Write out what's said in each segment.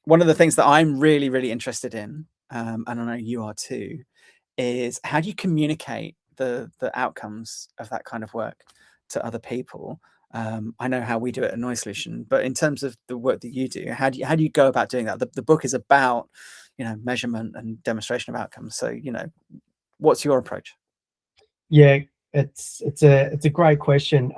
one of the things that I'm really, really interested in, and I know you are too, is how do you communicate the outcomes of that kind of work to other people? I know how we do it at Noise Solution, but in terms of the work that you do, how do you go about doing that? The book is about, measurement and demonstration of outcomes. So, what's your approach? Yeah, it's a great question.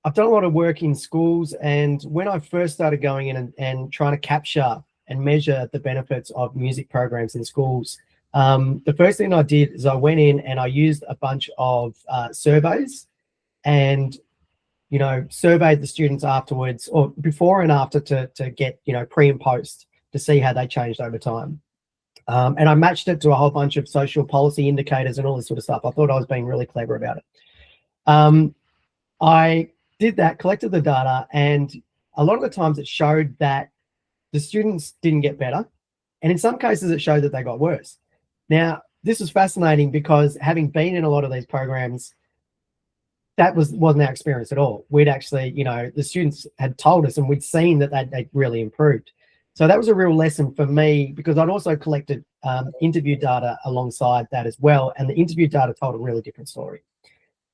I've done a lot of work in schools, and when I first started going in and trying to capture and measure the benefits of music programs in schools, the first thing I did is I went in and I used a bunch of surveys, and surveyed the students afterwards or before and after to get pre and post to see how they changed over time. And I matched it to a whole bunch of social policy indicators and all this sort of stuff. I thought I was being really clever about it. I did that, collected the data, and a lot of the times it showed that the students didn't get better. And in some cases, it showed that they got worse. Now, this was fascinating because having been in a lot of these programs, that wasn't our experience at all. We'd actually, the students had told us and we'd seen that they'd really improved. So that was a real lesson for me because I'd also collected interview data alongside that as well. And the interview data told a really different story.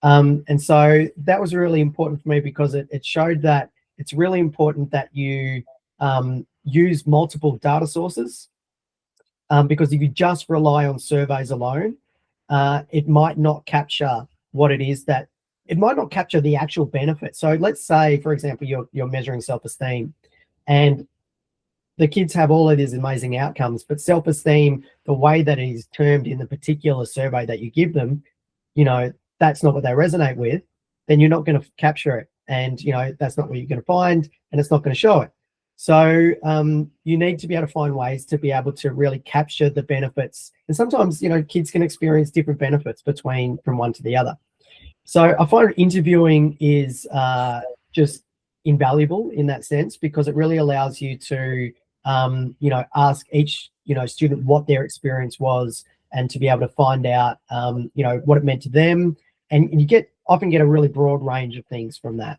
And so that was really important for me because it showed that it's really important that you use multiple data sources, because if you just rely on surveys alone, it might not capture what it is that it might not capture the actual benefit. So let's say, for example, you're measuring self-esteem and the kids have all of these amazing outcomes, but self-esteem, the way that it is termed in the particular survey that you give them, that's not what they resonate with, then you're not going to capture it. And, that's not what you're going to find, and it's not going to show it. So you need to be able to find ways to be able to really capture the benefits. And sometimes, kids can experience different benefits from one to the other. So I find interviewing is just invaluable in that sense because it really allows you to, ask each, student what their experience was and to be able to find out, what it meant to them. And you often get a really broad range of things from that.